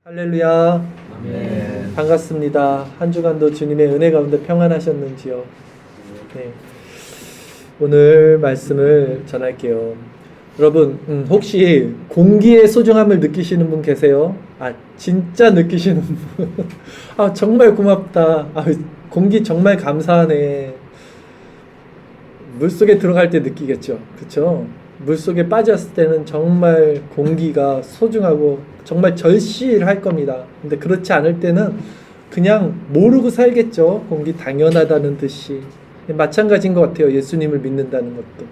할렐루야. 아멘. 반갑습니다. 한 주간도 주님의 은혜 가운데 평안하셨는지요? 네. 오늘 말씀을 전할게요. 여러분, 혹시 공기의 소중함을 느끼시는 분 계세요? 진짜 느끼시는 분. 정말 고맙다. 공기 정말 감사하네. 물속에 들어갈 때 느끼겠죠. 그쵸? 물속에 빠졌을 때는 정말 공기가 소중하고 정말 절실할 겁니다. 근데 그렇지 않을 때는 그냥 모르고 살겠죠. 공기 당연하다는 듯이. 마찬가지인 것 같아요. 예수님을 믿는다는 것도.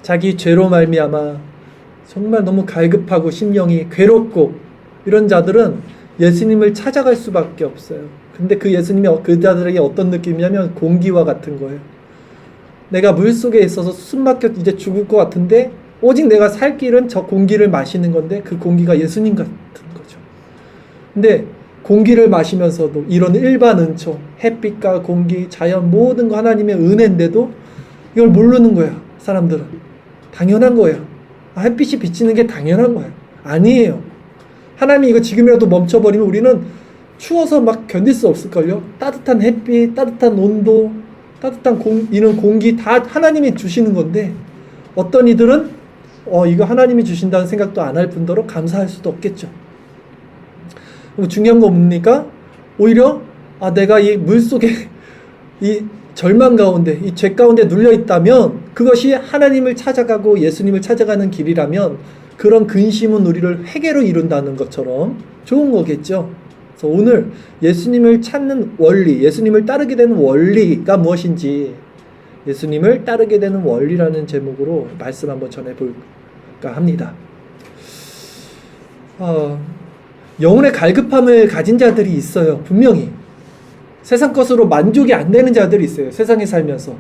자기 죄로 말미암아 정말 너무 갈급하고 심령이 괴롭고 이런 자들은 예수님을 찾아갈 수밖에 없어요. 근데 그 예수님이 그 자들에게 어떤 느낌이냐면 공기와 같은 거예요. 내가 물속에 있어서 숨막혀 이제 죽을 것 같은데 오직 내가 살 길은 저 공기를 마시는 건데 그 공기가 예수님 같은 거죠. 근데 공기를 마시면서도 이런 일반 은총, 햇빛과 공기, 자연 모든 거 하나님의 은혜인데도 이걸 모르는 거야. 사람들은. 당연한 거예요. 햇빛이 비치는 게 당연한 거예요. 아니에요. 하나님이 이거 지금이라도 멈춰버리면 우리는 추워서 막 견딜 수 없을걸요. 따뜻한 햇빛, 따뜻한 온도, 따뜻한 이런 공기 다 하나님이 주시는 건데 어떤 이들은 이거 하나님이 주신다는 생각도 안 할 뿐더러 감사할 수도 없겠죠. 중요한 건 뭡니까? 오히려 내가 이 물속에 이 절망 가운데 이 죄 가운데 눌려 있다면 그것이 하나님을 찾아가고 예수님을 찾아가는 길이라면 그런 근심은 우리를 회개로 이룬다는 것처럼 좋은 거겠죠. 그래서 오늘 예수님을 찾는 원리, 예수님을 따르게 되는 원리가 무엇인지 예수님을 따르게 되는 원리라는 제목으로 말씀 한번 전해볼까 합니다. 영혼의 갈급함을 가진 자들이 있어요. 분명히. 세상 것으로 만족이 안 되는 자들이 있어요. 세상에 살면서.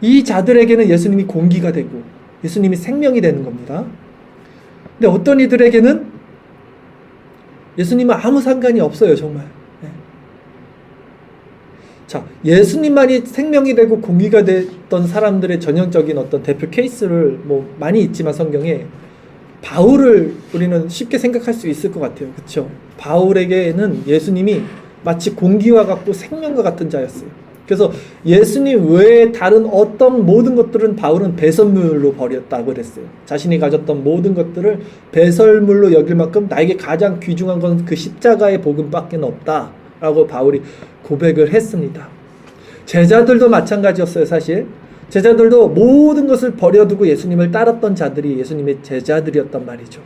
이 자들에게는 예수님이 공기가 되고 예수님이 생명이 되는 겁니다. 근데 어떤 이들에게는 예수님은 아무 상관이 없어요. 정말. 자, 예수님만이 생명이 되고 공기가 됐던 사람들의 전형적인 어떤 대표 케이스를 많이 있지만 성경에 바울을 우리는 쉽게 생각할 수 있을 것 같아요. 그렇죠? 바울에게는 예수님이 마치 공기와 같고 생명과 같은 자였어요. 그래서 예수님 외에 다른 어떤 모든 것들은 바울은 배설물로 버렸다고 그랬어요. 자신이 가졌던 모든 것들을 배설물로 여길 만큼 나에게 가장 귀중한 건 그 십자가의 복음밖에 없다라고 바울이 고백을 했습니다. 제자들도 마찬가지였어요. 사실 제자들도 모든 것을 버려두고 예수님을 따랐던 자들이 예수님의 제자들이었단 말이죠.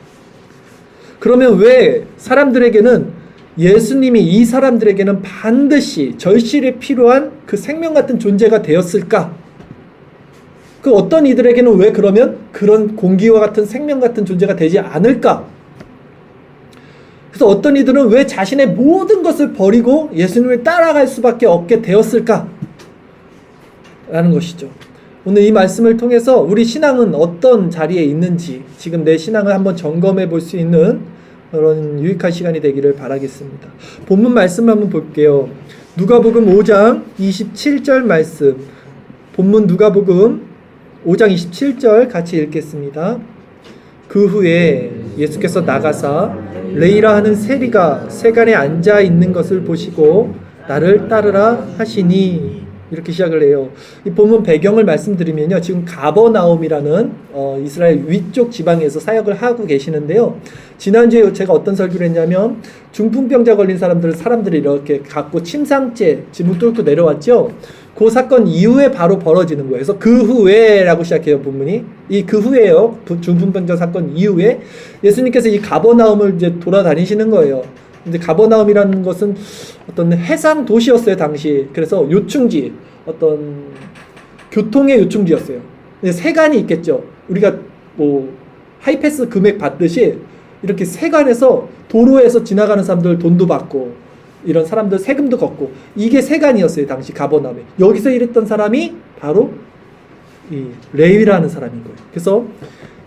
그러면 왜 사람들에게는 예수님이 이 사람들에게는 반드시 절실히 필요한 그 생명 같은 존재가 되었을까? 그 어떤 이들에게는 왜 그러면 그런 공기와 같은 생명 같은 존재가 되지 않을까? 그래서 어떤 이들은 왜 자신의 모든 것을 버리고 예수님을 따라갈 수밖에 없게 되었을까? 라는 것이죠. 오늘 이 말씀을 통해서 우리 신앙은 어떤 자리에 있는지 지금 내 신앙을 한번 점검해 볼 수 있는 그런 유익한 시간이 되기를 바라겠습니다. 본문 말씀 한번 볼게요. 누가복음 5장 27절 말씀. 본문 누가복음 5장 27절 같이 읽겠습니다. 그 후에 예수께서 나가사 레이라 하는 세리가 세간에 앉아 있는 것을 보시고 나를 따르라 하시니 이렇게 시작을 해요. 이 본문 배경을 말씀드리면요. 지금 가버나움이라는 이스라엘 위쪽 지방에서 사역을 하고 계시는데요. 지난주에 제가 어떤 설교를 했냐면 중풍병자 걸린 사람들이 이렇게 갖고 침상째 지붕 뚫고 내려왔죠. 그 사건 이후에 바로 벌어지는 거예요. 그래서 그 후에라고 시작해요. 본문이. 이 그 후에요. 중풍병자 사건 이후에 예수님께서 이 가버나움을 이제 돌아다니시는 거예요. 근데 가버나움이라는 것은 어떤 해상 도시였어요, 당시. 그래서 요충지, 어떤 교통의 요충지였어요. 세관이 있겠죠. 우리가 하이패스 금액 받듯이 이렇게 세관에서 도로에서 지나가는 사람들 돈도 받고 이런 사람들 세금도 걷고 이게 세관이었어요, 당시 가버나움에. 여기서 일했던 사람이 바로 이 레위라는 사람인 거예요. 그래서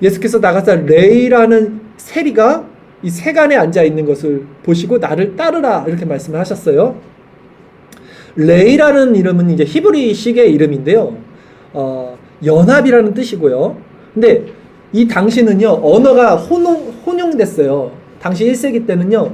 예수께서 나가서 레위라는 세리가 이 세간에 앉아 있는 것을 보시고 나를 따르라 이렇게 말씀을 하셨어요. 레이라는 이름은 이제 히브리식의 이름인데요. 연합이라는 뜻이고요. 근데 이 당시는요 언어가 혼용됐어요. 당시 1세기 때는요,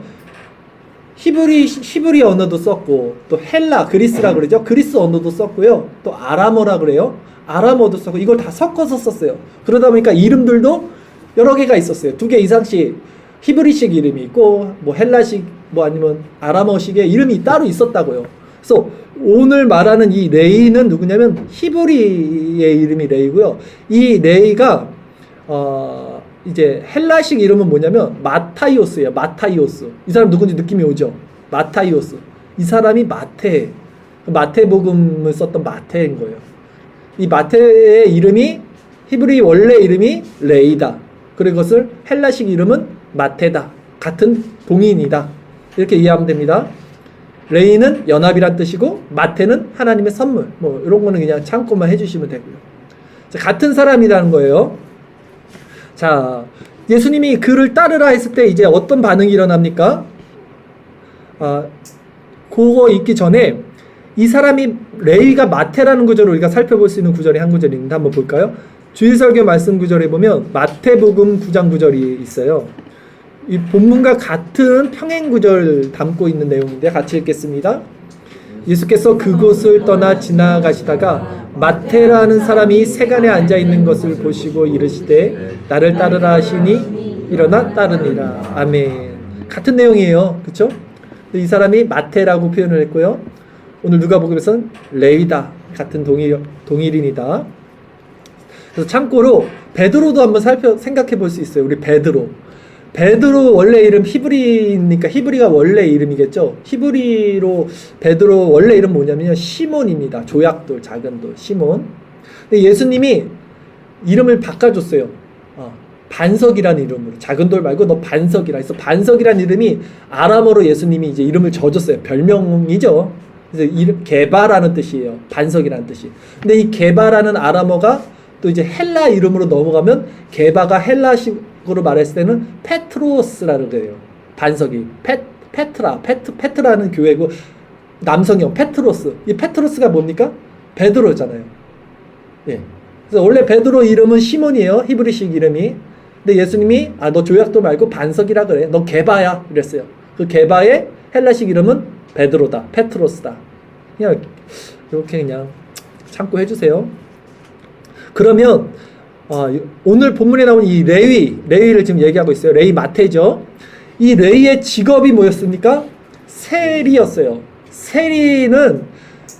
히브리 언어도 썼고, 또 헬라, 그리스라 그러죠. 그리스 언어도 썼고요. 또 아람어라 그래요. 아람어도 썼고, 이걸 다 섞어서 썼어요. 그러다 보니까 이름들도 여러 개가 있었어요. 2개 이상씩 히브리식 이름이 있고, 뭐 헬라식, 뭐 아니면 아람어식의 이름이 따로 있었다고요. 그래서 오늘 말하는 이 레이는 누구냐면 히브리의 이름이 레이고요. 이 레이가 이제 헬라식 이름은 뭐냐면 마타이오스예요. 마타이오스. 이 사람 누군지 느낌이 오죠? 마타이오스. 이 사람이 마태복음을 썼던 마태인 거예요. 이 마태의 이름이 히브리 원래 이름이 레이다. 그리고 그것을 헬라식 이름은 마테다. 같은 동인이다. 이렇게 이해하면 됩니다. 레이는 연합이란 뜻이고 마테는 하나님의 선물. 뭐 이런 거는 그냥 참고만 해주시면 되고요. 자, 같은 사람이라는 거예요. 자, 예수님이 그를 따르라 했을 때 이제 어떤 반응이 일어납니까? 그거 있기 전에 이 사람이 레이가 마태라는 구절을 우리가 살펴볼 수 있는 구절이 한 구절이 있는데 한번 볼까요? 주일설교 말씀 구절에 보면 마태복음 9장 구절이 있어요. 이 본문과 같은 평행 구절 담고 있는 내용인데 같이 읽겠습니다. 예수께서 그곳을 떠나 지나가시다가 마태라는 사람이 세간에 앉아 있는 것을 보시고 이르시되 나를 따르라 하시니 일어나 따르니라. 아멘. 같은 내용이에요. 그렇죠? 이 사람이 마태라고 표현을 했고요. 오늘 누가복음에서는 레위다. 같은 동일인이다. 그래서 참고로 베드로도 한번 생각해 볼 수 있어요. 우리 베드로 원래 이름 히브리니까 히브리가 원래 이름이겠죠. 히브리로 베드로 원래 이름 뭐냐면요, 시몬입니다. 조약돌, 작은 돌, 시몬. 근데 예수님이 이름을 바꿔줬어요. 반석이라는 이름으로. 작은 돌 말고 너 반석이라 해서 반석이라는 이름이 아람어로 예수님이 이제 이름을 져줬어요. 별명이죠. 그래서 이름 게바라는 뜻이에요. 반석이라는 뜻이. 근데 이 게바라는 아람어가 또 이제 헬라 이름으로 넘어가면 게바가 헬라식으로 말했을 때는 페트로스라는 거예요. 반석이 페트라는 교회고 남성형 페트로스. 이 페트로스가 뭡니까? 베드로잖아요. 예. 그래서 원래 베드로 이름은 시몬이에요. 히브리식 이름이. 근데 예수님이 너 조약도 말고 반석이라 그래. 너 게바야. 이랬어요. 그 게바의 헬라식 이름은 베드로다. 페트로스다. 그냥 이렇게 그냥 참고해 주세요. 그러면 오늘 본문에 나온 이 레위를 지금 얘기하고 있어요. 레위 마태죠. 이 레위의 직업이 뭐였습니까? 세리였어요. 세리는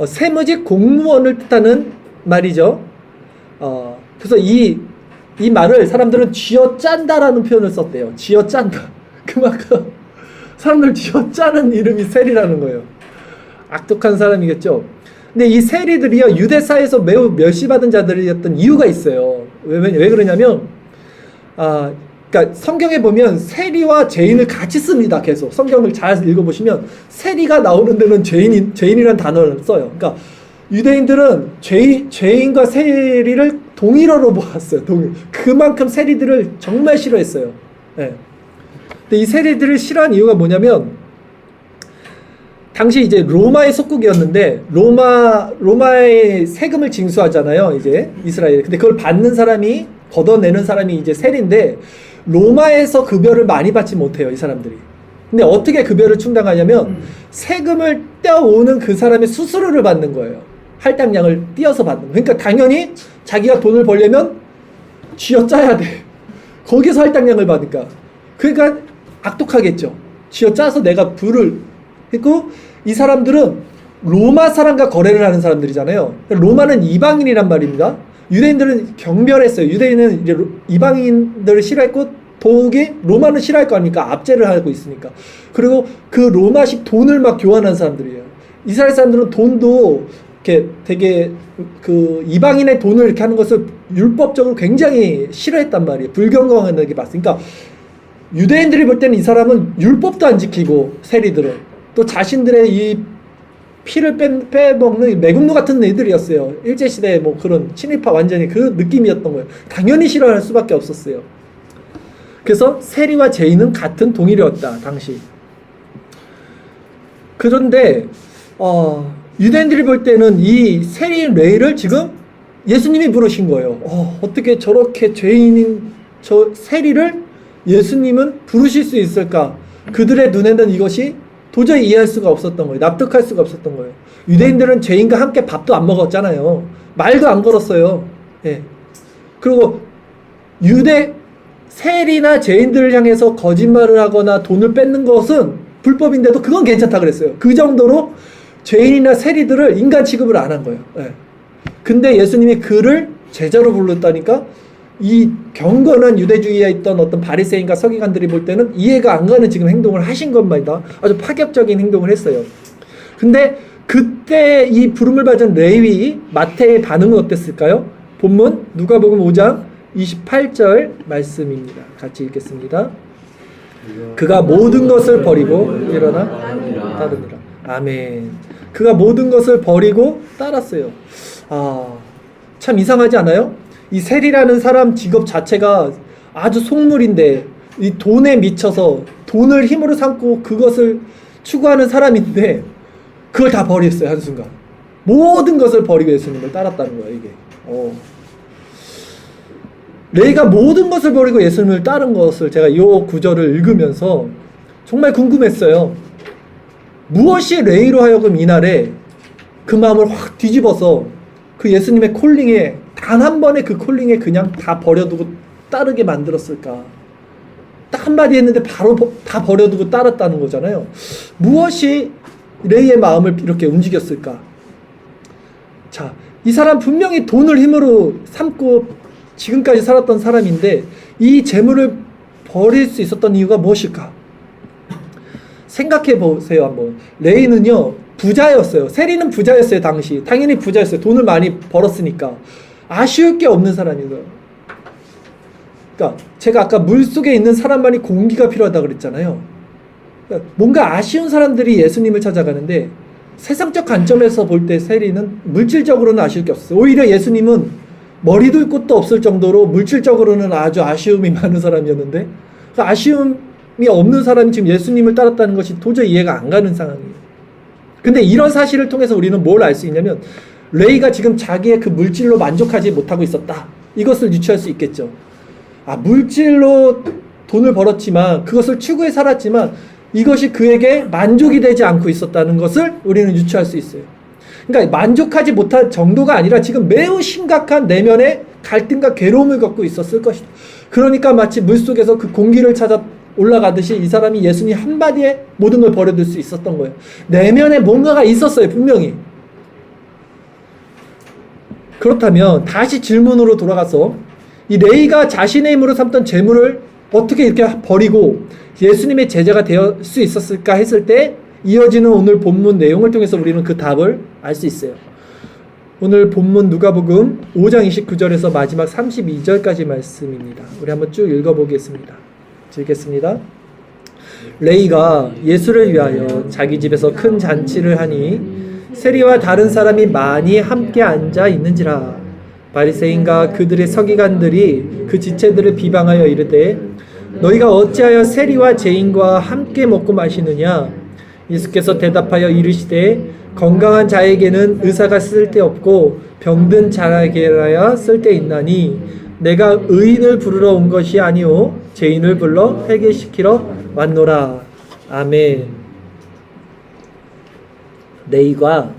세무직 공무원을 뜻하는 말이죠. 그래서 이 말을 사람들은 쥐어짠다라는 표현을 썼대요. 쥐어짠다. 그만큼 사람들 쥐어짜는 이름이 세리라는 거예요. 악독한 사람이겠죠. 근데 이 세리들이요, 유대사에서 매우 멸시받은 자들이었던 이유가 있어요. 왜 그러냐면, 그러니까 성경에 보면 세리와 죄인을 같이 씁니다. 계속 성경을 잘 읽어보시면 세리가 나오는 데는 죄인이라는 단어를 써요. 그러니까 유대인들은 죄인과 세리를 동일어로 보았어요. 그만큼 세리들을 정말 싫어했어요. 네. 근데 이 세리들을 싫어한 이유가 뭐냐면, 당시 이제 로마의 속국이었는데 로마의 세금을 징수하잖아요. 이제 이스라엘. 근데 그걸 받는 사람이, 걷어내는 사람이 이제 세리인데 로마에서 급여를 많이 받지 못해요, 이 사람들이. 근데 어떻게 급여를 충당하냐면 세금을 떼어오는 그 사람의 수수료를 받는 거예요. 할당량을 띄어서 받는 거예요. 그러니까 당연히 자기가 돈을 벌려면 쥐어짜야 돼. 거기서 할당량을 받으니까. 그러니까 악독하겠죠. 쥐어짜서 내가 부를 했고, 이 사람들은 로마 사람과 거래를 하는 사람들이잖아요. 로마는 이방인이란 말입니다. 유대인들은 경멸했어요. 유대인은 이제 이방인들을 싫어했고, 더욱이 로마는 싫어할 거 아닙니까? 압제를 하고 있으니까. 그리고 그 로마식 돈을 막 교환하는 사람들이에요. 이스라엘 사람들은 돈도 이렇게 되게 그 이방인의 돈을 이렇게 하는 것을 율법적으로 굉장히 싫어했단 말이에요. 불경건하게 봤으니까. 유대인들이 볼 때는 이 사람은 율법도 안 지키고, 세리들은 또 자신들의 이 피를 빼먹는 매국노 같은 애들이었어요. 일제시대에 뭐 그런 친일파 완전히 그 느낌이었던 거예요. 당연히 싫어할 수밖에 없었어요. 그래서 세리와 죄인은 같은 동일이었다, 당시. 그런데 유대인들이 볼 때는 이 세리인 레위를 지금 예수님이 부르신 거예요. 어떻게 저렇게 죄인인 저 세리를 예수님은 부르실 수 있을까? 그들의 눈에는 이것이 도저히 이해할 수가 없었던 거예요. 납득할 수가 없었던 거예요. 유대인들은 죄인과 함께 밥도 안 먹었잖아요. 말도 안 걸었어요. 예. 그리고 유대 세리나 죄인들을 향해서 거짓말을 하거나 돈을 뺏는 것은 불법인데도 그건 괜찮다 그랬어요. 그 정도로 죄인이나 세리들을 인간 취급을 안 한 거예요. 예. 근데 예수님이 그를 제자로 불렀다니까 이 경건한 유대주의에 있던 어떤 바리새인과 서기관들이 볼 때는 이해가 안 가는 지금 행동을 하신 것만이다. 아주 파격적인 행동을 했어요. 근데 그때 이 부름을 받은 레위 마태의 반응은 어땠을까요? 본문 누가복음 5장 28절 말씀입니다. 같이 읽겠습니다. 그가 모든 것을 버리고 일어나 따르니라. 아멘. 그가 모든 것을 버리고 따랐어요. 참 이상하지 않아요? 이 세리라는 사람 직업 자체가 아주 속물인데 이 돈에 미쳐서 돈을 힘으로 삼고 그것을 추구하는 사람인데 그걸 다 버렸어요. 한순간 모든 것을 버리고 예수님을 따랐다는 거예요. 이게 레이가 모든 것을 버리고 예수님을 따른 것을 제가 이 구절을 읽으면서 정말 궁금했어요. 무엇이 레이로 하여금 이날에 그 마음을 확 뒤집어서 그 예수님의 콜링에 단 한 번의 그 콜링에 그냥 다 버려두고 따르게 만들었을까? 딱 한마디 했는데 바로 다 버려두고 따랐다는 거잖아요. 무엇이 레이의 마음을 이렇게 움직였을까? 자, 이 사람 분명히 돈을 힘으로 삼고 지금까지 살았던 사람인데 이 재물을 버릴 수 있었던 이유가 무엇일까? 생각해 보세요 한번. 레이는요 부자였어요. 세리는 부자였어요. 당시 당연히 부자였어요. 돈을 많이 벌었으니까 아쉬울 게 없는 사람이에요. 그러니까 제가 아까 물속에 있는 사람만이 공기가 필요하다 그랬잖아요. 그러니까 뭔가 아쉬운 사람들이 예수님을 찾아가는데 세상적 관점에서 볼 때 세리는 물질적으로는 아쉬울 게 없어요. 오히려 예수님은 머리둘 곳도 없을 정도로 물질적으로는 아주 아쉬움이 많은 사람이었는데 그 아쉬움이 없는 사람이 지금 예수님을 따랐다는 것이 도저히 이해가 안 가는 상황이에요. 근데 이런 사실을 통해서 우리는 뭘 알 수 있냐면 레이가 지금 자기의 그 물질로 만족하지 못하고 있었다. 이것을 유추할 수 있겠죠. 물질로 돈을 벌었지만 그것을 추구해 살았지만 이것이 그에게 만족이 되지 않고 있었다는 것을 우리는 유추할 수 있어요. 그러니까 만족하지 못할 정도가 아니라 지금 매우 심각한 내면의 갈등과 괴로움을 겪고 있었을 것이다. 그러니까 마치 물속에서 그 공기를 찾아 올라가듯이 이 사람이 예수님 한마디에 모든 걸 버려둘 수 있었던 거예요. 내면에 뭔가가 있었어요. 분명히. 그렇다면 다시 질문으로 돌아가서 이 레이가 자신의 힘으로 삼던 재물을 어떻게 이렇게 버리고 예수님의 제자가 될 수 있었을까 했을 때 이어지는 오늘 본문 내용을 통해서 우리는 그 답을 알 수 있어요. 오늘 본문 누가복음 5장 29절에서 마지막 32절까지 말씀입니다. 우리 한번 쭉 읽어보겠습니다. 읽겠습니다. 레이가 예수를 위하여 자기 집에서 큰 잔치를 하니 세리와 다른 사람이 많이 함께 앉아 있는지라. 바리새인과 그들의 서기관들이 그 지체들을 비방하여 이르되 너희가 어찌하여 세리와 죄인과 함께 먹고 마시느냐. 예수께서 대답하여 이르시되 건강한 자에게는 의사가 쓸데없고 병든 자에게라야 쓸데있나니 내가 의인을 부르러 온 것이 아니오 죄인을 불러 회개시키러 왔노라. 아멘. 레이가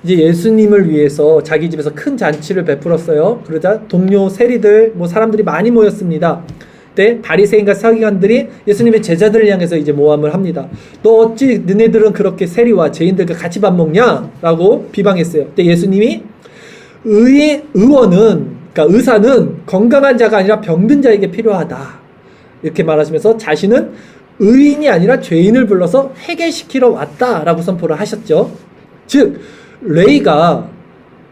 이제 예수님을 위해서 자기 집에서 큰 잔치를 베풀었어요. 그러자 동료 세리들 사람들이 많이 모였습니다. 그때 바리새인과 서기관들이 예수님의 제자들을 향해서 이제 모함을 합니다. 너 어찌 너네들은 그렇게 세리와 죄인들과 같이 밥 먹냐? 라고 비방했어요. 그때 예수님이 의원은 그러니까 의사는 건강한 자가 아니라 병든 자에게 필요하다. 이렇게 말하시면서 자신은 의인이 아니라 죄인을 불러서 회개시키러 왔다라고 선포를 하셨죠. 즉 레이가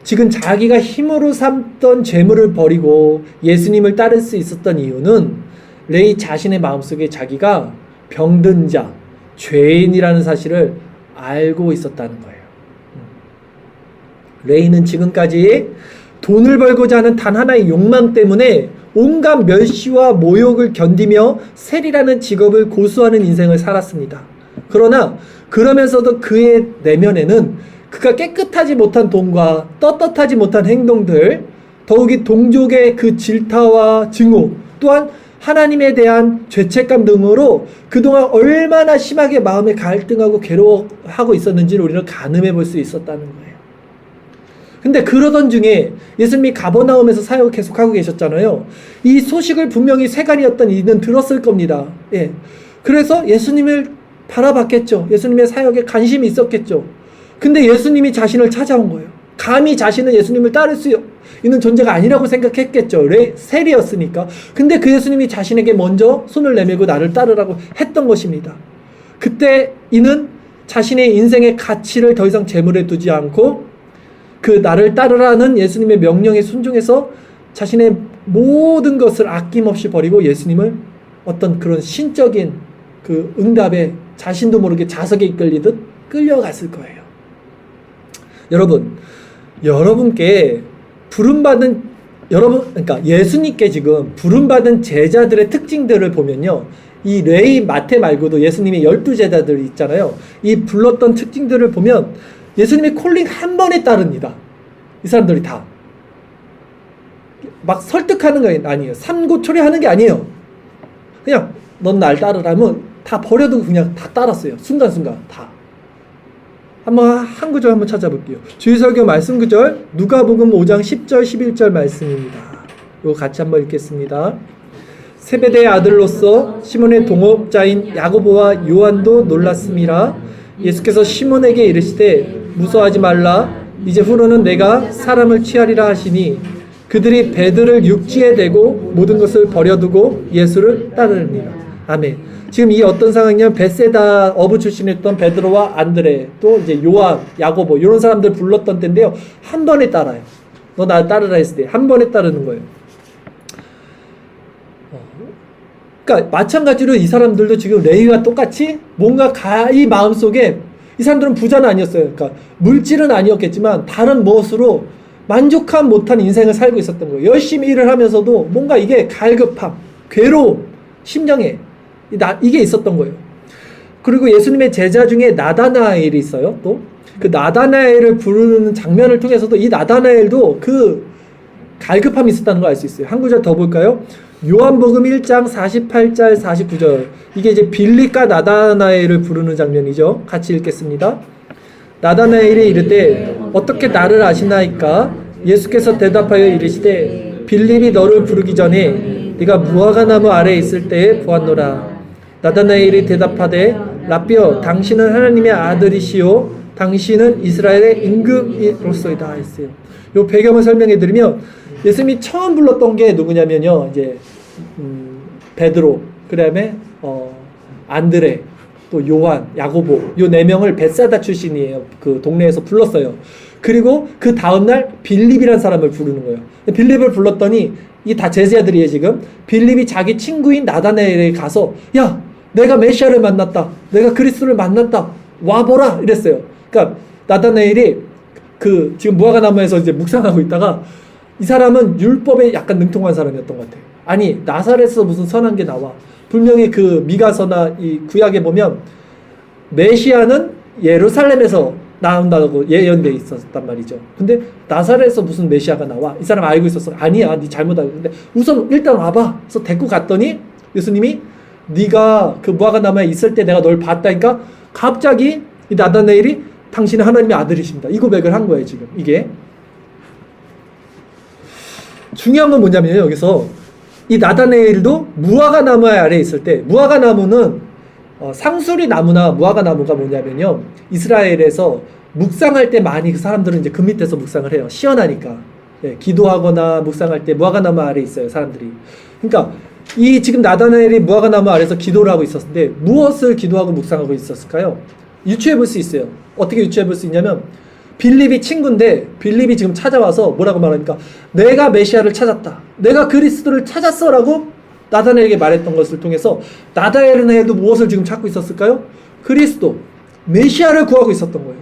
지금 자기가 힘으로 삼던 재물을 버리고 예수님을 따를 수 있었던 이유는 레이 자신의 마음속에 자기가 병든 자, 죄인이라는 사실을 알고 있었다는 거예요. 레이는 지금까지 돈을 벌고자 하는 단 하나의 욕망 때문에 온갖 멸시와 모욕을 견디며 세리라는 직업을 고수하는 인생을 살았습니다. 그러나 그러면서도 그의 내면에는 그가 깨끗하지 못한 돈과 떳떳하지 못한 행동들, 더욱이 동족의 그 질타와 증오, 또한 하나님에 대한 죄책감 등으로 그동안 얼마나 심하게 마음에 갈등하고 괴로워하고 있었는지를 우리는 가늠해 볼 수 있었다는 거예요. 근데 그러던 중에 예수님이 가버나움에서 사역을 계속하고 계셨잖아요. 이 소식을 분명히 세간이었던 이는 들었을 겁니다. 예. 그래서 예수님을 바라봤겠죠. 예수님의 사역에 관심이 있었겠죠. 근데 예수님이 자신을 찾아온 거예요. 감히 자신은 예수님을 따를 수 있는 존재가 아니라고 생각했겠죠. 세리였으니까. 근데 그 예수님이 자신에게 먼저 손을 내밀고 나를 따르라고 했던 것입니다. 그때 이는 자신의 인생의 가치를 더 이상 재물에 두지 않고 그 나를 따르라는 예수님의 명령에 순종해서 자신의 모든 것을 아낌없이 버리고 예수님을 어떤 그런 신적인 그 응답에 자신도 모르게 자석에 이끌리듯 끌려갔을 거예요. 여러분께 부름받은 그러니까 예수님께 지금 부름받은 제자들의 특징들을 보면요. 이 레위, 마태 말고도 예수님의 12제자들이 있잖아요. 이 불렀던 특징들을 보면 예수님의 콜링 한 번에 따릅니다. 이 사람들이 다. 막 설득하는 거 아니에요. 삼고초려하는 게 아니에요. 그냥 넌 날 따르라면 다 버려두고 그냥 다 따랐어요. 순간순간 다. 한 구절 한번 찾아볼게요. 주일설교 말씀 구절 누가복음 5장 10절 11절 말씀입니다. 이거 같이 한번 읽겠습니다. 세베대의 아들로서 시몬의 동업자인 야고보와 요한도 놀랐음이라. 예수께서 시몬에게 이르시되 무서워하지 말라. 이제 후로는 내가 사람을 취하리라 하시니 그들이 배들을 육지에 대고 모든 것을 버려두고 예수를 따르니라. 아멘. 지금 이 어떤 상황이냐면 베세다 어부 출신이었던 베드로와 안드레 또 이제 요한, 야고보 이런 사람들 불렀던 때인데요. 한 번에 따라요. 너 나 따르라 했을 때 한 번에 따르는 거예요. 그러니까 마찬가지로 이 사람들도 지금 레위와 똑같이 뭔가 이 마음속에 이 사람들은 부자는 아니었어요. 그러니까 물질은 아니었겠지만 다른 무엇으로 만족한 못한 인생을 살고 있었던 거예요. 열심히 일을 하면서도 뭔가 이게 갈급함, 괴로움, 심정에 이게 있었던 거예요. 그리고 예수님의 제자 중에 나다나엘이 있어요. 또 그 나다나엘을 부르는 장면을 통해서도 이 나다나엘도 그 갈급함이 있었다는 걸 알 수 있어요. 한 구절 더 볼까요? 요한복음 1장 48절 49절. 이게 이제 빌립과 나다나엘을 부르는 장면이죠. 같이 읽겠습니다. 나다나엘이 이르되 어떻게 나를 아시나이까? 예수께서 대답하여 이르시되 빌립이 너를 부르기 전에 네가 무화과나무 아래에 있을 때에 보았노라. 나다나엘이 대답하되 라삐여 당신은 하나님의 아들이시오 당신은 이스라엘의 임금으로서이다 했어요. 요 배경을 설명해 드리면 예수님이 처음 불렀던 게 누구냐면요. 이제 베드로, 그다음에 안드레, 또 요한, 야고보 요 네 명을 벳사다 출신이에요. 그 동네에서 불렀어요. 그리고 그 다음 날 빌립이라는 사람을 부르는 거예요. 빌립을 불렀더니 이 다 제자들이에요. 지금 빌립이 자기 친구인 나다나엘에 가서 야, 내가 메시아를 만났다. 내가 그리스도를 만났다. 와보라 이랬어요. 그러니까 나다나엘이 그 지금 무화과나무에서 이제 묵상하고 있다가 이 사람은 율법에 약간 능통한 사람이었던 것 같아요. 아니 나사렛에서 무슨 선한 게 나와. 분명히 그 미가서나 이 구약에 보면 메시아는 예루살렘에서 나온다고 예언되어 있었단 말이죠. 근데 나사렛에서 무슨 메시아가 나와? 이 사람 알고 있었어. 아니야, 네 잘못 알고 있는데 우선 일단 와봐. 그래서 데리고 갔더니 예수님이 네가 그 무화과나무에 있을 때 내가 널 봤다니까 갑자기 이 나다나엘이 당신은 하나님의 아들이십니다. 이 고백을 한 거예요. 지금 이게 중요한 건 뭐냐면요. 여기서 이 나다나엘도 무화과나무 아래에 있을 때 무화과나무는 상수리 나무나 무화과나무가 뭐냐면요. 이스라엘에서 묵상할 때 많이 그 사람들은 이제 그 밑에서 묵상을 해요. 시원하니까. 예, 기도하거나 묵상할 때 무화과나무 아래에 있어요. 사람들이. 그러니까 이 지금 나다나엘이 무화과나무 아래에서 기도를 하고 있었는데 무엇을 기도하고 묵상하고 있었을까요? 유추해 볼 수 있어요. 어떻게 유추해 볼 수 있냐면 빌립이 친구인데 빌립이 지금 찾아와서 뭐라고 말하니까 내가 메시아를 찾았다. 내가 그리스도를 찾았어 라고 나다나엘에게 말했던 것을 통해서 나다나엘도 무엇을 지금 찾고 있었을까요? 그리스도, 메시아를 구하고 있었던 거예요.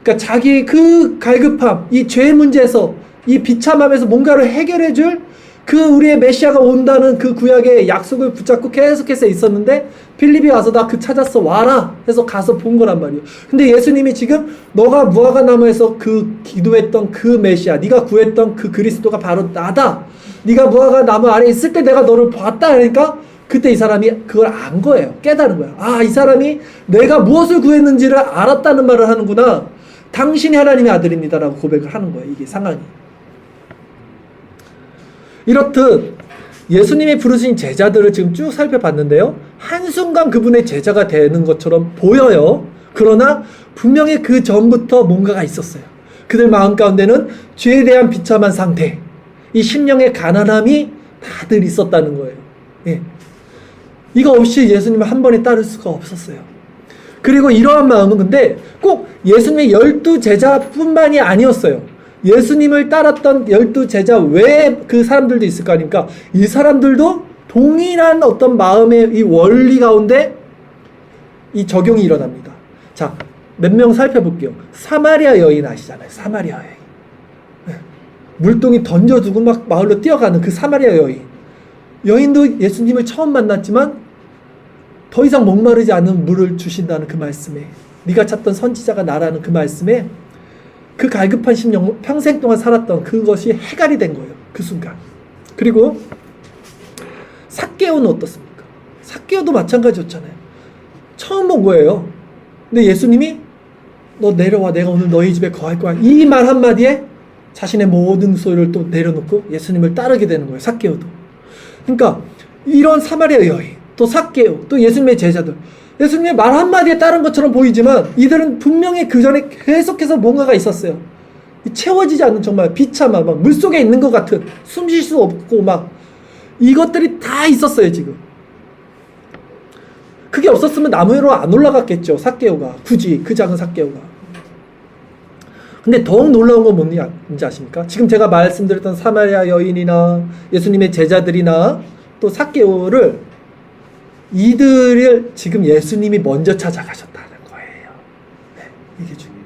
그러니까 자기 그 갈급함, 이 죄 문제에서 이 비참함에서 뭔가를 해결해 줄 그 우리의 메시아가 온다는 그 구약의 약속을 붙잡고 계속해서 있었는데 필립이 와서 나 그 찾았어 와라 해서 가서 본 거란 말이에요. 근데 예수님이 지금 너가 무화과나무에서 그 기도했던 그 메시아, 네가 구했던 그 그리스도가 바로 나다. 네가 무화과나무 아래 있을 때 내가 너를 봤다 하니까 그때 이 사람이 그걸 안 거예요. 깨달은 거야. 아, 이 사람이 내가 무엇을 구했는지를 알았다는 말을 하는구나. 당신이 하나님의 아들입니다라고 고백을 하는 거예요. 이게 상황이. 이렇듯 예수님이 부르신 제자들을 지금 쭉 살펴봤는데요. 한순간 그분의 제자가 되는 것처럼 보여요. 그러나 분명히 그 전부터 뭔가가 있었어요. 그들 마음 가운데는 죄에 대한 비참한 상태, 이 심령의 가난함이 다들 있었다는 거예요. 예. 이거 없이 예수님을 한 번에 따를 수가 없었어요. 그리고 이러한 마음은 근데 꼭 예수님의 12제자뿐만이 아니었어요. 예수님을 따랐던 12제자 외에 그 사람들도 있을 거 아닙니까? 이 사람들도 동일한 어떤 마음의 이 원리 가운데 이 적용이 일어납니다. 자, 몇 명 살펴볼게요. 사마리아 여인 아시잖아요. 사마리아 여인. 물동이 던져두고 막 마을로 뛰어가는 그 사마리아 여인. 여인도 예수님을 처음 만났지만 더 이상 목마르지 않은 물을 주신다는 그 말씀에, 네가 찾던 선지자가 나라는 그 말씀에 그 갈급한 심령, 평생 동안 살았던 그것이 해갈이 된 거예요. 그 순간. 그리고 삭개오는 어떻습니까? 삭개오도 마찬가지였잖아요. 처음 본 거예요. 근데 예수님이 너 내려와, 내가 오늘 너희 집에 거할 거야. 이 말 한마디에 자신의 모든 소유를 또 내려놓고 예수님을 따르게 되는 거예요. 삭개오도. 그러니까 이런 사마리아 여인, 또 삭개오, 또 예수님의 제자들, 예수님의 말 한마디에 따른 것처럼 보이지만 이들은 분명히 그 전에 계속해서 뭔가가 있었어요. 채워지지 않는 정말 비참한, 막 물속에 있는 것 같은, 숨 쉴 수 없고 막 이것들이 다 있었어요. 지금 그게 없었으면 나무 위로 안 올라갔겠죠. 삭개오가, 굳이 그 작은 삭개오가. 근데 더욱 놀라운 건 뭔지 아십니까? 지금 제가 말씀드렸던 사마리아 여인이나 예수님의 제자들이나 또 삭개오를, 이들을 지금 예수님이 먼저 찾아가셨다는 거예요. 네, 이게 중요해요.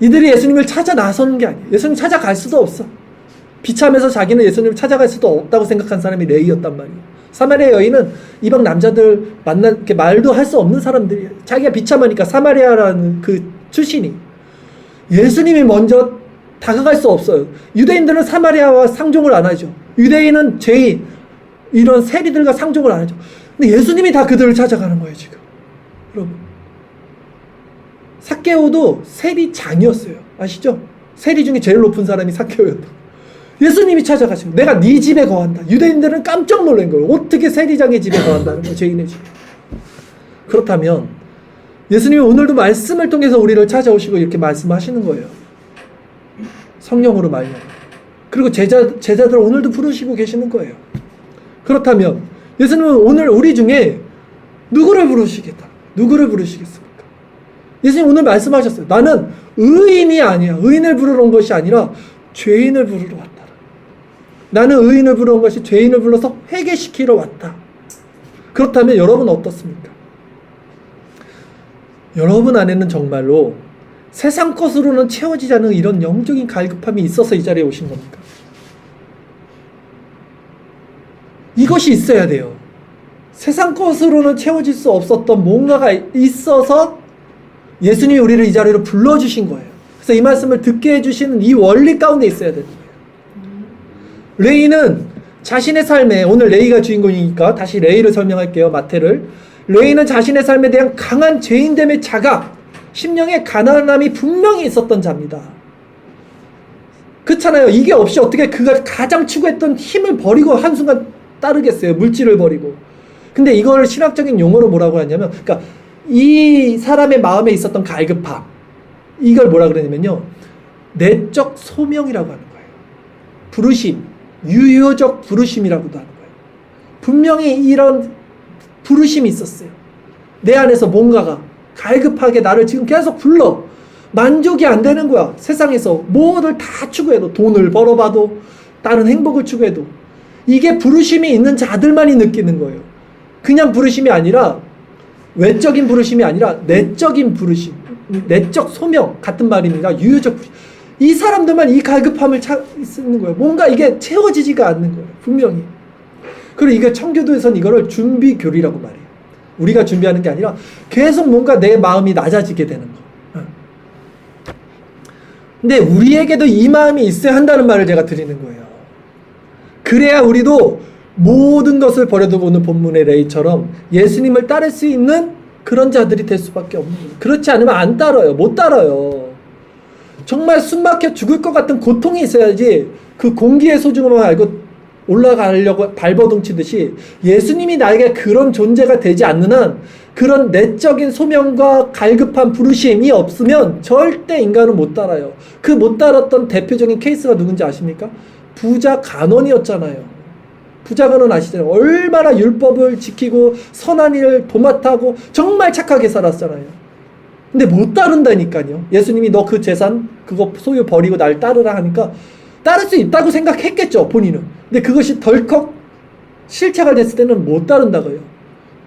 이들이 예수님을 찾아 나서는 게 아니에요. 예수님 찾아갈 수도 없어. 비참해서 자기는 예수님을 찾아갈 수도 없다고 생각한 사람이 레위였단 말이에요. 사마리아 여인은 이방 남자들 이렇게 말도 할 수 없는 사람들이에요. 자기가 비참하니까 사마리아라는 그 출신이. 예수님이 먼저 다가갈 수 없어요. 유대인들은 사마리아와 상종을 안 하죠. 유대인은 죄인, 이런 세리들과 상종을 안 하죠. 근데 예수님이 다 그들을 찾아가는 거예요, 지금. 여러분. 삭개오도 세리장이었어요. 아시죠? 세리 중에 제일 높은 사람이 삭개오였다. 예수님이 찾아가시고, 내가 네 집에 거한다. 유대인들은 깜짝 놀란 거예요. 어떻게 세리장의 집에 거한다는 거예요, 죄인의 집에. 그렇다면 예수님이 오늘도 말씀을 통해서 우리를 찾아오시고 이렇게 말씀하시는 거예요. 성령으로 말미암아. 그리고 제자들 오늘도 부르시고 계시는 거예요. 그렇다면 예수님은 오늘 우리 중에 누구를 부르시겠다? 누구를 부르시겠습니까? 예수님 오늘 말씀하셨어요. 나는 의인이 아니야. 의인을 부르러 온 것이 아니라 죄인을 부르러 왔다. 나는 의인을 부르러 온 것이 죄인을 불러서 회개시키러 왔다. 그렇다면 여러분 어떻습니까? 여러분 안에는 정말로 세상 것으로는 채워지지 않는 이런 영적인 갈급함이 있어서 이 자리에 오신 겁니까? 이것이 있어야 돼요. 세상 것으로는 채워질 수 없었던 뭔가가 있어서 예수님이 우리를 이 자리로 불러주신 거예요. 그래서 이 말씀을 듣게 해주시는 이 원리 가운데 있어야 되는 거예요. 레이는 자신의 삶에, 오늘 레이가 주인공이니까 다시 레이를 설명할게요. 마태를. 레이는 자신의 삶에 대한 강한 죄인됨의 자각, 심령의 가난함이 분명히 있었던 자입니다. 그렇잖아요. 이게 없이 어떻게 그가 가장 추구했던 힘을 버리고 한순간 따르겠어요. 물질을 버리고. 근데 이걸 신학적인 용어로 뭐라고 하냐면, 그러니까 이 사람의 마음에 있었던 갈급함, 이걸 뭐라 그러냐면요, 내적 소명이라고 하는 거예요. 부르심, 유효적 부르심이라고도 하는 거예요. 분명히 이런 부르심이 있었어요. 내 안에서 뭔가가 갈급하게 나를 지금 계속 불러. 만족이 안 되는 거야. 세상에서 뭐를 다 추구해도, 돈을 벌어봐도, 다른 행복을 추구해도, 이게 부르심이 있는 자들만이 느끼는 거예요. 그냥 부르심이 아니라, 외적인 부르심이 아니라 내적인 부르심, 내적 소명 같은 말입니다. 유효적 부르심. 이 사람들만 이 갈급함을 쓰는 거예요. 뭔가 이게 채워지지가 않는 거예요. 분명히. 그리고 이게 청교도에서는 이거를 준비교리라고 말해요. 우리가 준비하는 게 아니라 계속 뭔가 내 마음이 낮아지게 되는 거. 근데 우리에게도 이 마음이 있어야 한다는 말을 제가 드리는 거예요. 그래야 우리도 모든 것을 버려두고 오늘 본문의 레이처럼 예수님을 따를 수 있는 그런 자들이 될 수밖에 없는 거예요. 그렇지 않으면 안 따라요. 못 따라요. 정말 숨막혀 죽을 것 같은 고통이 있어야지 그 공기의 소중함을 알고 올라가려고 발버둥 치듯이 예수님이 나에게 그런 존재가 되지 않는 한 그런 내적인 소명과 갈급한 부르심이 없으면 절대 인간은 못 따라요. 그 못 따랐던 대표적인 케이스가 누군지 아십니까? 부자 간원이었잖아요. 부자 간원 아시잖아요. 얼마나 율법을 지키고 선한 일을 도맡아하고 정말 착하게 살았잖아요. 근데 못 따른다니까요. 예수님이 너 그 재산 그거 소유 버리고 날 따르라 하니까 따를 수 있다고 생각했겠죠, 본인은. 근데 그것이 덜컥 실체가 됐을 때는 못 따른다고요.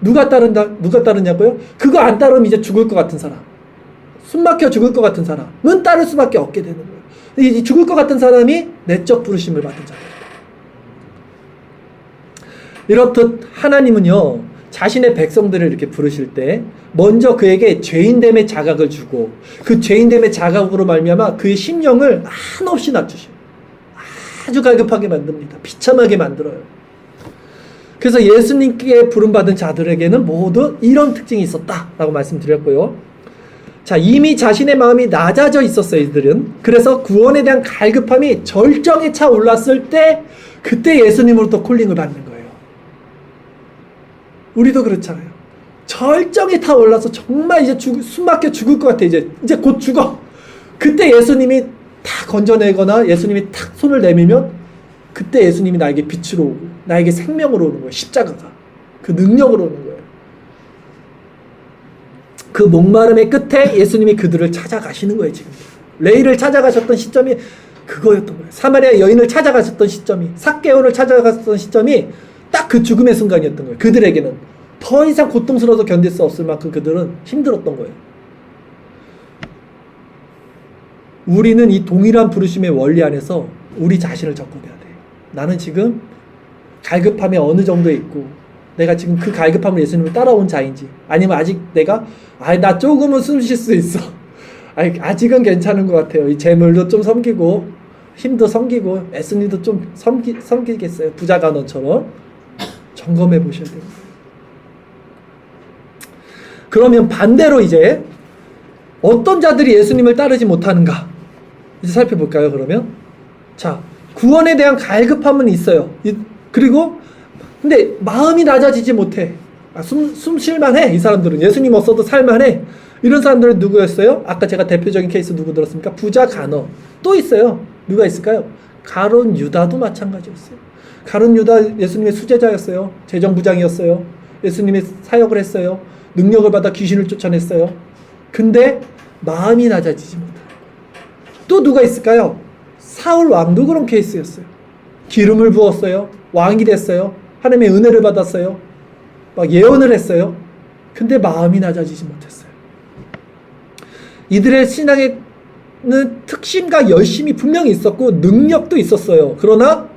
누가 따르냐고요? 그거 안 따르면 이제 죽을 것 같은 사람, 숨막혀 죽을 것 같은 사람은 따를 수밖에 없게 되는 거예요. 이 죽을 것 같은 사람이 내적 부르심을 받은 자예요. 이렇듯 하나님은요, 자신의 백성들을 이렇게 부르실 때 먼저 그에게 죄인됨의 자각을 주고 그 죄인됨의 자각으로 말미암아 그의 심령을 한없이 낮추시고 아주 갈급하게 만듭니다. 비참하게 만들어요. 그래서 예수님께 부름받은 자들에게는 모두 이런 특징이 있었다라고 말씀드렸고요. 자, 이미 자신의 마음이 낮아져 있었어요, 이들은. 그래서 구원에 대한 갈급함이 절정에 차 올랐을 때 그때 예수님으로부터 콜링을 받는 거예요. 우리도 그렇잖아요. 절정에 타 올라서 정말 이제 숨막혀 죽을 것 같아. 이제 곧 죽어. 그때 예수님이 탁 건져내거나 예수님이 탁 손을 내밀면 그때 예수님이 나에게 빛으로 오고 나에게 생명으로 오는 거예요. 십자가가. 그 능력으로 오는 거예요. 그 목마름의 끝에 예수님이 그들을 찾아가시는 거예요. 지금 레이를 찾아가셨던 시점이 그거였던 거예요. 사마리아 여인을 찾아가셨던 시점이, 삭개오를 찾아갔던 시점이 딱 그 죽음의 순간이었던 거예요. 그들에게는 더 이상 고통스러워서 견딜 수 없을 만큼 그들은 힘들었던 거예요. 우리는 이 동일한 부르심의 원리 안에서 우리 자신을 접근해야 돼요. 나는 지금 갈급함에 어느 정도에 있고 내가 지금 그 갈급함을 예수님을 따라온 자인지, 아니면 아직 내가 나 조금은 숨 쉴 수 있어, 아직은 괜찮은 것 같아요, 이 재물도 좀 섬기고 힘도 섬기고 예수님도 좀 섬기겠어요, 부자 간원처럼 점검해 보셔야 돼요. 그러면 반대로 이제 어떤 자들이 예수님을 따르지 못하는가 이제 살펴볼까요? 그러면 자, 구원에 대한 갈급함은 있어요. 그리고 근데 마음이 낮아지지 못해. 숨 쉴만해. 이 사람들은 예수님 없어도 살만해. 이런 사람들은 누구였어요? 아까 제가 대표적인 케이스 누구 들었습니까? 부자 간어. 또 있어요. 누가 있을까요? 가룟 유다도 마찬가지였어요. 가룟 유다 예수님의 수제자였어요. 재정부장이었어요. 예수님의 사역을 했어요. 능력을 받아 귀신을 쫓아냈어요. 근데 마음이 낮아지지 못해요. 또 누가 있을까요? 사울 왕도 그런 케이스였어요. 기름을 부었어요. 왕이 됐어요. 하나님의 은혜를 받았어요. 막 예언을 했어요. 근데 마음이 낮아지지 못했어요. 이들의 신앙에는 특심과 열심이 분명히 있었고 능력도 있었어요. 그러나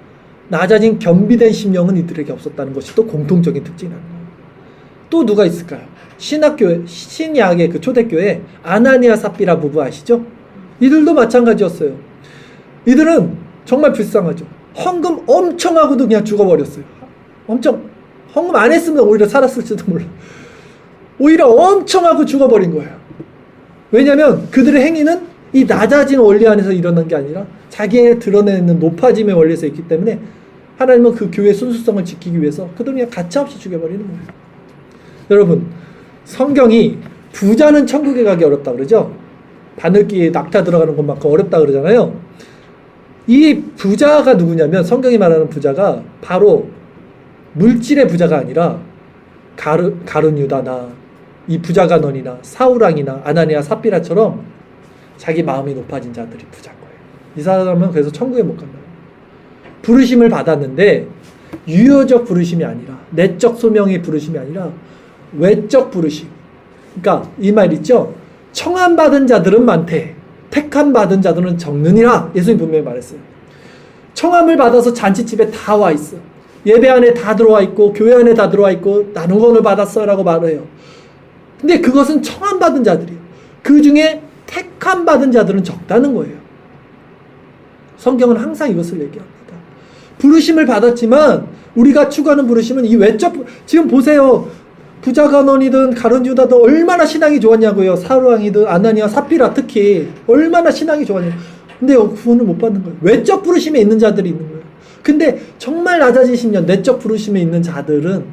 낮아진 겸비된 심령은 이들에게 없었다는 것이 또 공통적인 특징이라는 거예요. 또 누가 있을까요? 신약의 그 초대교회 아나니아 삽비라 부부 아시죠? 이들도 마찬가지였어요. 이들은 정말 불쌍하죠. 헌금 엄청 하고도 그냥 죽어버렸어요. 엄청 헌금 안 했으면 오히려 살았을지도 몰라. 오히려 엄청 하고 죽어버린 거예요. 왜냐하면 그들의 행위는 이 낮아진 원리 안에서 일어난 게 아니라 자기의 드러내는 높아짐의 원리에서 있기 때문에 하나님은 그 교회의 순수성을 지키기 위해서 그들을 그냥 가차없이 죽여버리는 거예요. 여러분, 성경이 부자는 천국에 가기 어렵다 그러죠? 바늘귀에 낙타 들어가는 것만큼 어렵다 그러잖아요. 이 부자가 누구냐면 성경이 말하는 부자가 바로 물질의 부자가 아니라 가룟 유다나 이 부자 간원이나 사울왕이나 아나니아 삽비라처럼 자기 마음이 높아진 자들이 부자인 거예요. 이 사람은 그래서 천국에 못 간다. 부르심을 받았는데 유효적 부르심이 아니라 내적 소명의 부르심이 아니라 외적 부르심. 그러니까 이 말 있죠? 청함받은 자들은 많대. 택함 받은 자들은 적느니라. 예수님 분명히 말했어요. 청함을 받아서 잔치집에 다 와 있어. 예배 안에 다 들어와 있고 교회 안에 다 들어와 있고 나눈 것을 받았어 라고 말해요. 근데 그것은 청함 받은 자들이에요. 그 중에 택함 받은 자들은 적다는 거예요. 성경은 항상 이것을 얘기합니다. 부르심을 받았지만 우리가 추구하는 부르심은 이 외적, 지금 보세요. 부자 간원이든 가룟 유다든 얼마나 신앙이 좋았냐고요. 사울왕이든 아나니아 삽비라 특히 얼마나 신앙이 좋았냐고. 근데 구원을 못 받는 거예요. 외적 부르심에 있는 자들이 있는 거예요. 근데 정말 낮아지신 내적 부르심에 있는 자들은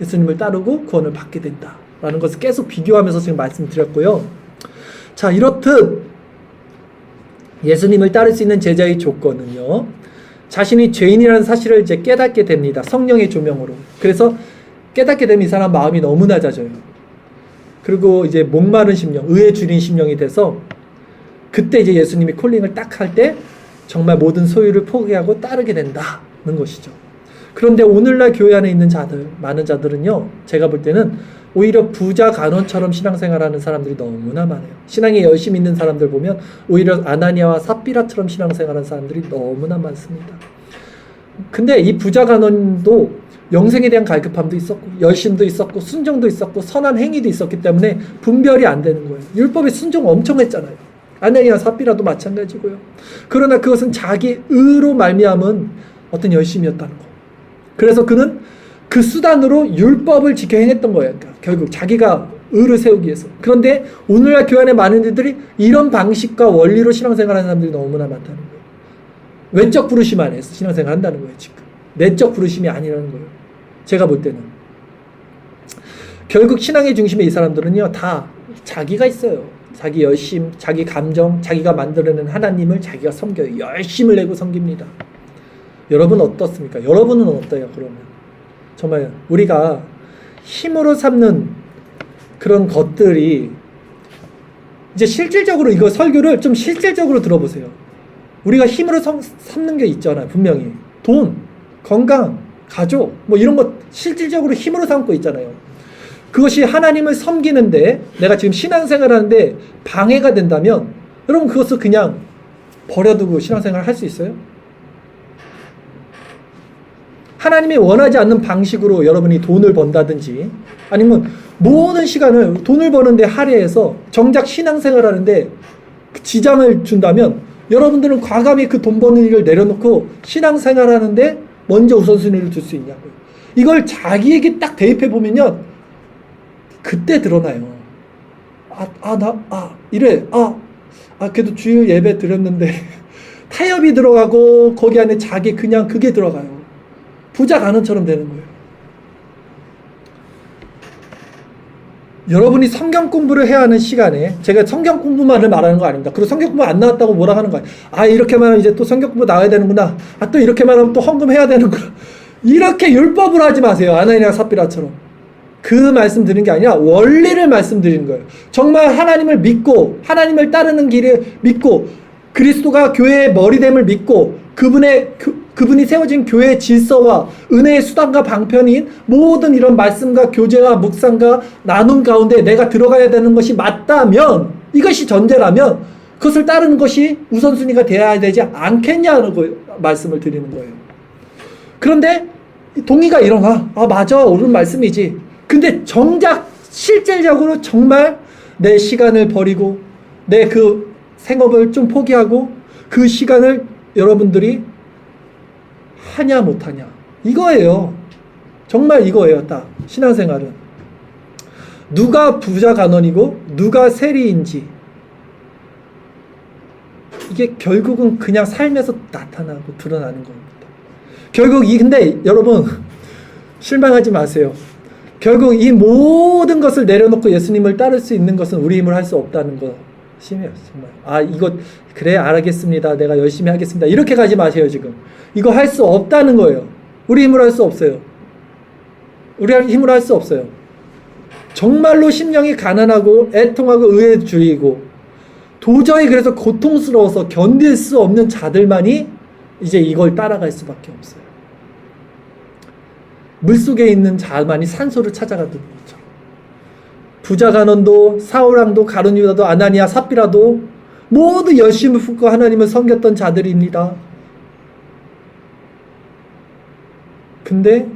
예수님을 따르고 구원을 받게 된다라는 것을 계속 비교하면서 지금 말씀드렸고요. 자, 이렇듯 예수님을 따를 수 있는 제자의 조건은요, 자신이 죄인이라는 사실을 이제 깨닫게 됩니다. 성령의 조명으로. 그래서 깨닫게 되면 이 사람 마음이 너무 낮아져요. 그리고 이제 목마른 심령, 의에 줄인 심령이 돼서 그때 이제 예수님이 콜링을 딱 할 때 정말 모든 소유를 포기하고 따르게 된다는 것이죠. 그런데 오늘날 교회 안에 있는 자들, 많은 자들은요, 제가 볼 때는 오히려 부자 간원처럼 신앙생활하는 사람들이 너무나 많아요. 신앙에 열심히 있는 사람들 보면 오히려 아나니아와 삽비라처럼 신앙생활하는 사람들이 너무나 많습니다. 근데 이 부자 간원도 영생에 대한 갈급함도 있었고 열심도 있었고 순종도 있었고 선한 행위도 있었기 때문에 분별이 안 되는 거예요. 율법에 순종 엄청 했잖아요. 아나니아 삽비라도 마찬가지고요. 그러나 그것은 자기 의로 말미암은 어떤 열심이었다는 거. 그래서 그는 그 수단으로 율법을 지켜 행했던 거예요. 그러니까 결국 자기가 의를 세우기 위해서. 그런데 오늘날 교회 안에 많은 이들이 이런 방식과 원리로 신앙생활하는 사람들이 너무나 많다는 거예요. 외적 부르심 안에서 신앙생활 한다는 거예요. 지금 내적 부르심이 아니라는 거예요. 제가 볼 때는 결국 신앙의 중심에 이 사람들은요, 다 자기가 있어요. 자기 열심, 자기 감정, 자기가 만들어낸 하나님을 자기가 섬겨요. 열심을 내고 섬깁니다. 여러분은 어떻습니까? 여러분은 어때요? 그러면 정말 우리가 힘으로 삼는 그런 것들이 이제 실질적으로, 이거 설교를 좀 실질적으로 들어보세요. 우리가 힘으로 삼는 게 있잖아요. 분명히 돈, 건강, 가족 뭐 이런 것 실질적으로 힘으로 삼고 있잖아요. 그것이 하나님을 섬기는데, 내가 지금 신앙생활 하는데 방해가 된다면 여러분 그것을 그냥 버려두고 신앙생활 할 수 있어요? 하나님이 원하지 않는 방식으로 여러분이 돈을 번다든지 아니면 모든 시간을 돈을 버는데 할애해서 정작 신앙생활 하는데 지장을 준다면 여러분들은 과감히 그 돈 버는 일을 내려놓고 신앙생활 하는데 먼저 우선순위를 둘 수 있냐고요. 이걸 자기에게 딱 대입해 보면요, 그때 드러나요. 그래도 주일 예배 드렸는데 타협이 들어가고 거기 안에 자기 그냥 그게 들어가요. 부자 간원처럼 되는 거예요. 여러분이 성경 공부를 해야 하는 시간에, 제가 성경 공부만을 말하는 거 아닙니다. 그리고 성경 공부 안 나왔다고 뭐라 하는 거예요. 이렇게만 하면 이제 또 성경 공부 나와야 되는구나. 또 이렇게만 하면 또 헌금해야 되는구나. 이렇게 율법을 하지 마세요. 아나니아 삽비라처럼. 그 말씀 드리는 게 아니라 원리를 말씀드리는 거예요. 정말 하나님을 믿고 하나님을 따르는 길을 믿고 그리스도가 교회의 머리됨을 믿고 그분이 세워진 교회의 질서와 은혜의 수단과 방편인 모든 이런 말씀과 교제와 묵상과 나눔 가운데 내가 들어가야 되는 것이 맞다면, 이것이 전제라면 그것을 따르는 것이 우선순위가 되어야 되지 않겠냐는 말씀을 드리는 거예요. 그런데 동의가 일어나. 맞아, 옳은 말씀이지. 근데 정작 실질적으로 정말 내 시간을 버리고 내 그 생업을 좀 포기하고 그 시간을 여러분들이 하냐 못하냐, 이거예요. 정말 이거예요. 딱 신앙생활은 누가 부자 간원이고 누가 세리인지 이게 결국은 그냥 삶에서 나타나고 드러나는 겁니다. 결국 근데 여러분 실망하지 마세요. 결국 이 모든 것을 내려놓고 예수님을 따를 수 있는 것은 우리 힘으로 할 수 없다는 거 심해요. 정말. 이거 그래 알겠습니다. 내가 열심히 하겠습니다. 이렇게 가지 마세요. 지금 이거 할 수 없다는 거예요. 우리 힘으로 할 수 없어요. 우리 힘으로 할 수 없어요. 정말로 심령이 가난하고 애통하고 의에 줄이고 도저히 그래서 고통스러워서 견딜 수 없는 자들만이 이제 이걸 따라갈 수밖에 없어요. 물속에 있는 자만이 산소를 찾아가는 거죠. 부자 간원도 사울왕도 가룟 유다도 아나니아 삽비라도 모두 열심을 품고 하나님을 섬겼던 자들입니다. 근데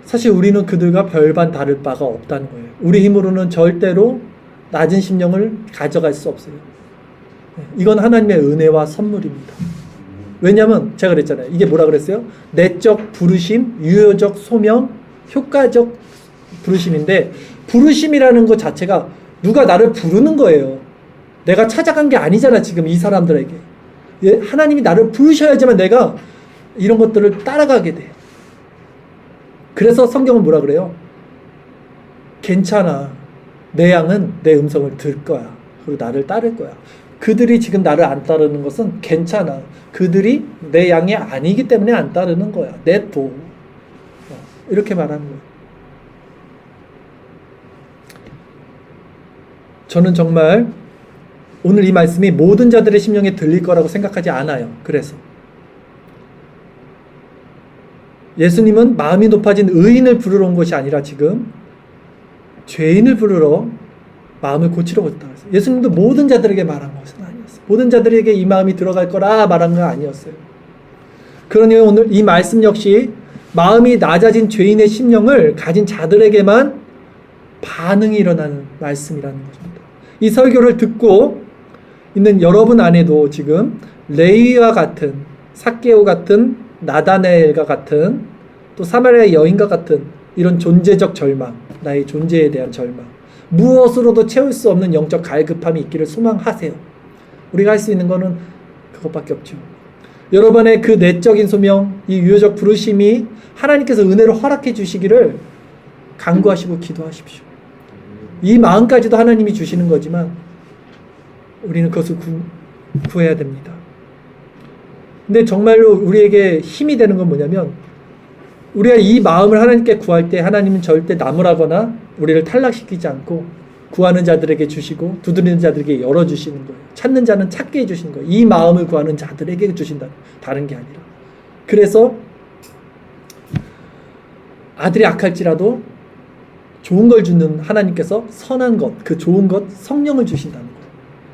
사실 우리는 그들과 별반 다를 바가 없다는 거예요. 우리 힘으로는 절대로 낮은 심령을 가져갈 수 없어요. 이건 하나님의 은혜와 선물입니다. 왜냐하면 제가 그랬잖아요. 이게 뭐라 그랬어요? 내적 부르심, 유효적 소명, 효과적 부르심인데, 부르심이라는 것 자체가 누가 나를 부르는 거예요. 내가 찾아간 게 아니잖아, 지금 이 사람들에게. 하나님이 나를 부르셔야지만 내가 이런 것들을 따라가게 돼요. 그래서 성경은 뭐라 그래요? 괜찮아. 내 양은 내 음성을 들 거야. 그리고 나를 따를 거야. 그들이 지금 나를 안 따르는 것은 괜찮아. 그들이 내 양이 아니기 때문에 안 따르는 거야. 냅둬. 이렇게 말하는 거예요. 저는 정말 오늘 이 말씀이 모든 자들의 심령에 들릴 거라고 생각하지 않아요. 그래서 예수님은 마음이 높아진 의인을 부르러 온 것이 아니라 지금 죄인을 부르러 마음을 고치러 왔다. 예수님도 모든 자들에게 말한 것은 아니었어요. 모든 자들에게 이 마음이 들어갈 거라 말한 건 아니었어요. 그러니 오늘 이 말씀 역시 마음이 낮아진 죄인의 심령을 가진 자들에게만 반응이 일어나는 말씀이라는 것입니다. 이 설교를 듣고 있는 여러분 안에도 지금 레위와 같은, 삭개오 같은, 나다나엘과 같은, 또 사마리아 여인과 같은 이런 존재적 절망, 나의 존재에 대한 절망, 무엇으로도 채울 수 없는 영적 갈급함이 있기를 소망하세요. 우리가 할 수 있는 거는 그것밖에 없죠. 여러분의 그 내적인 소명, 이 유효적 부르심이 하나님께서 은혜로 허락해 주시기를 간구하시고 기도하십시오. 이 마음까지도 하나님이 주시는 거지만 우리는 그것을 구해야 됩니다. 근데 정말로 우리에게 힘이 되는 건 뭐냐면, 우리가 이 마음을 하나님께 구할 때 하나님은 절대 나무라거나 우리를 탈락시키지 않고 구하는 자들에게 주시고 두드리는 자들에게 열어주시는 거예요. 찾는 자는 찾게 해주시는 거예요. 이 마음을 구하는 자들에게 주신다. 다른 게 아니라. 그래서 아들이 악할지라도 좋은 걸 주는 하나님께서 선한 것, 그 좋은 것, 성령을 주신다는 거예요.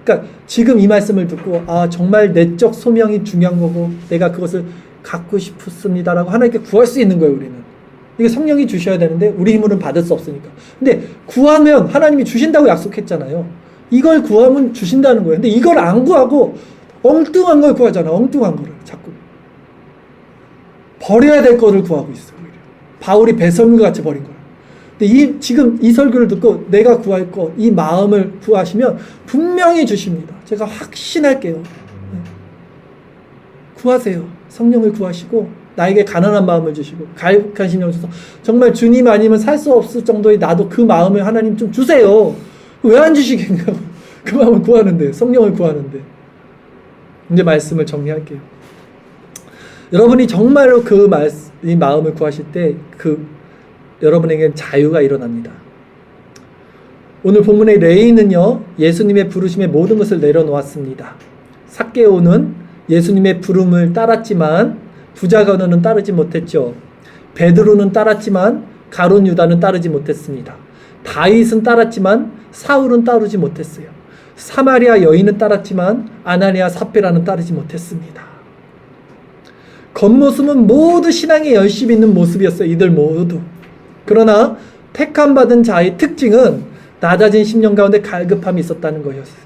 그러니까 지금 이 말씀을 듣고 정말 내적 소명이 중요한 거고 내가 그것을 갖고 싶습니다라고 하나님께 구할 수 있는 거예요. 우리는 이게 성령이 주셔야 되는데 우리 힘으로는 받을 수 없으니까. 근데 구하면 하나님이 주신다고 약속했잖아요. 이걸 구하면 주신다는 거예요. 근데 이걸 안 구하고 엉뚱한 걸 구하잖아. 엉뚱한 거를 자꾸 버려야 될 거를 구하고 있어요. 바울이 배설물과 같이 버린 거예요. 근데 지금 이 설교를 듣고 내가 구할 것, 이 마음을 구하시면 분명히 주십니다. 제가 확신할게요. 구하세요. 성령을 구하시고 나에게 가난한 마음을 주시고 갈급한 심령을 주셔서 정말 주님 아니면 살 수 없을 정도의 나도 그 마음을 하나님 좀 주세요. 왜 안 주시겠냐고. 그 마음을 구하는데, 성령을 구하는데. 이제 말씀을 정리할게요. 여러분이 정말로 이 마음을 구하실 때 여러분에게는 자유가 일어납니다. 오늘 본문의 레위는요, 예수님의 부르심에 모든 것을 내려놓았습니다. 삭개오는 예수님의 부름을 따랐지만 부자 간호는 따르지 못했죠. 베드로는 따랐지만 가룟 유다는 따르지 못했습니다. 다윗은 따랐지만 사울은 따르지 못했어요. 사마리아 여인은 따랐지만 아나니아 삽비라는 따르지 못했습니다. 겉모습은 모두 신앙에 열심히 있는 모습이었어요. 이들 모두. 그러나 택함받은 자의 특징은 낮아진 심령 가운데 갈급함이 있었다는 거였어요.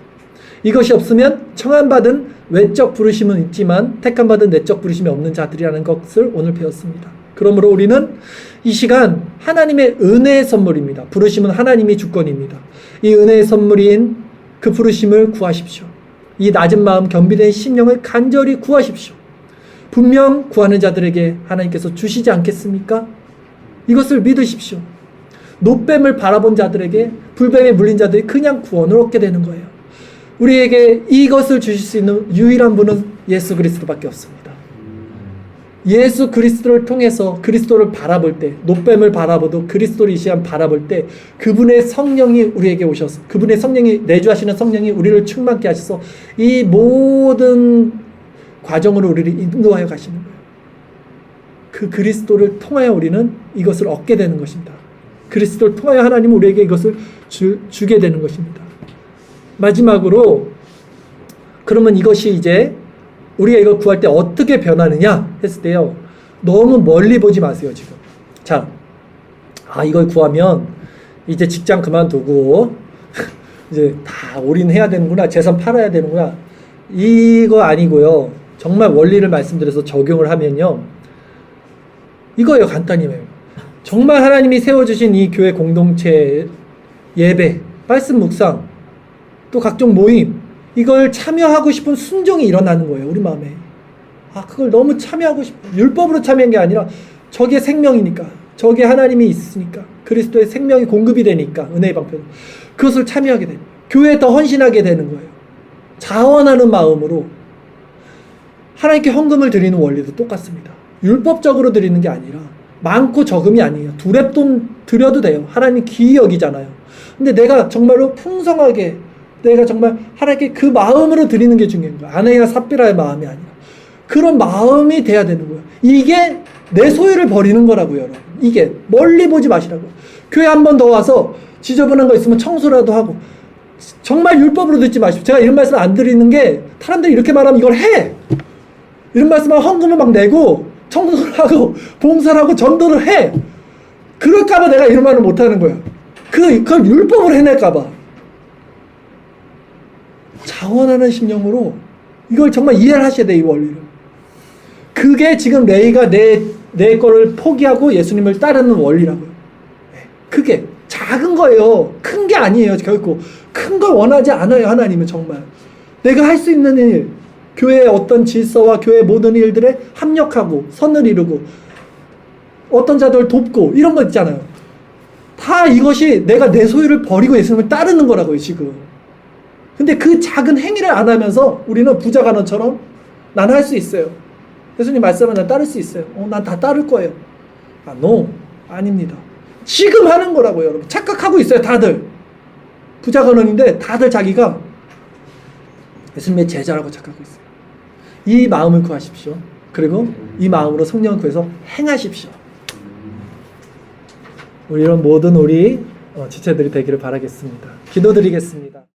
이것이 없으면 청함받은 외적 부르심은 있지만 택함받은 내적 부르심이 없는 자들이라는 것을 오늘 배웠습니다. 그러므로 우리는 이 시간 하나님의 은혜의 선물입니다. 부르심은 하나님이 주권입니다. 이 은혜의 선물인 그 부르심을 구하십시오. 이 낮은 마음 겸비된 심령을 간절히 구하십시오. 분명 구하는 자들에게 하나님께서 주시지 않겠습니까? 이것을 믿으십시오. 노뱀을 바라본 자들에게, 불뱀에 물린 자들이 그냥 구원을 얻게 되는 거예요. 우리에게 이것을 주실 수 있는 유일한 분은 예수 그리스도밖에 없습니다. 예수 그리스도를 통해서 그리스도를 바라볼 때, 노뱀을 바라보도 그리스도를 이 시간 바라볼 때 그분의 성령이 우리에게 오셔서, 그분의 성령이, 내주하시는 성령이 우리를 충만케 하셔서 이 모든 과정으로 우리를 인도하여 가시는 거예요. 그 그리스도를 통하여 우리는 이것을 얻게 되는 것입니다. 그리스도를 통하여 하나님은 우리에게 이것을 주게 되는 것입니다. 마지막으로 그러면 이것이 이제 우리가 이걸 구할 때 어떻게 변하느냐 했을 때요. 너무 멀리 보지 마세요, 지금. 자, 이걸 구하면 이제 직장 그만두고 이제 다 올인해야 되는구나. 재산 팔아야 되는구나. 이거 아니고요. 정말 원리를 말씀드려서 적용을 하면요. 이거예요, 간단히 말해요. 정말 하나님이 세워주신 이 교회 공동체 예배, 말씀 묵상, 또 각종 모임, 이걸 참여하고 싶은 순종이 일어나는 거예요, 우리 마음에. 그걸 너무 참여하고 싶어. 율법으로 참여한 게 아니라 저게 생명이니까, 저게 하나님이 있으니까, 그리스도의 생명이 공급이 되니까, 은혜의 방편. 그것을 참여하게 됩니다. 교회에 더 헌신하게 되는 거예요. 자원하는 마음으로. 하나님께 헌금을 드리는 원리도 똑같습니다. 율법적으로 드리는 게 아니라 많고 적음이 아니에요. 두렙돈 드려도 돼요. 하나님 귀히 여기잖아요. 근데 내가 정말로 풍성하게, 내가 정말 하나님께 그 마음으로 드리는 게 중요한 거예요. 아나니아 삽비라의 마음이 아니라. 그런 마음이 돼야 되는 거예요. 이게 내 소유를 버리는 거라고요, 여러분. 이게 멀리 보지 마시라고요. 교회 한 번 더 와서 지저분한 거 있으면 청소라도 하고, 정말 율법으로 듣지 마십시오. 제가 이런 말씀 안 드리는 게, 사람들이 이렇게 말하면 이걸 해! 이런 말씀하면 헌금을 막 내고 청소를 하고 봉사를 하고 전도를 해. 그럴까봐 내가 이런 말을 못하는 거예요. 그걸 율법으로 해낼까봐. 자원하는 심령으로 이걸 정말 이해를 하셔야 돼, 이 원리를. 그게 지금 레이가 내 거를 포기하고 예수님을 따르는 원리라고요. 그게 작은 거예요. 큰 게 아니에요, 결코. 큰 걸 원하지 않아요, 하나님은 정말. 내가 할 수 있는 일, 교회의 어떤 질서와 교회의 모든 일들에 합력하고 선을 이루고 어떤 자들을 돕고 이런 거 있잖아요. 다 이것이 내가 내 소유를 버리고 예수님을 따르는 거라고요, 지금. 근데 그 작은 행위를 안 하면서 우리는 부자간원처럼 난 할 수 있어요. 예수님 말씀은 난 따를 수 있어요. 난 다 따를 거예요. no, 아닙니다. 지금 하는 거라고요, 여러분. 착각하고 있어요, 다들. 부자간원인데 다들 자기가 예수님의 제자라고 착각하고 있어요. 이 마음을 구하십시오. 그리고 이 마음으로 성령을 구해서 행하십시오. 우리 이런 모든 우리 지체들이 되기를 바라겠습니다. 기도드리겠습니다.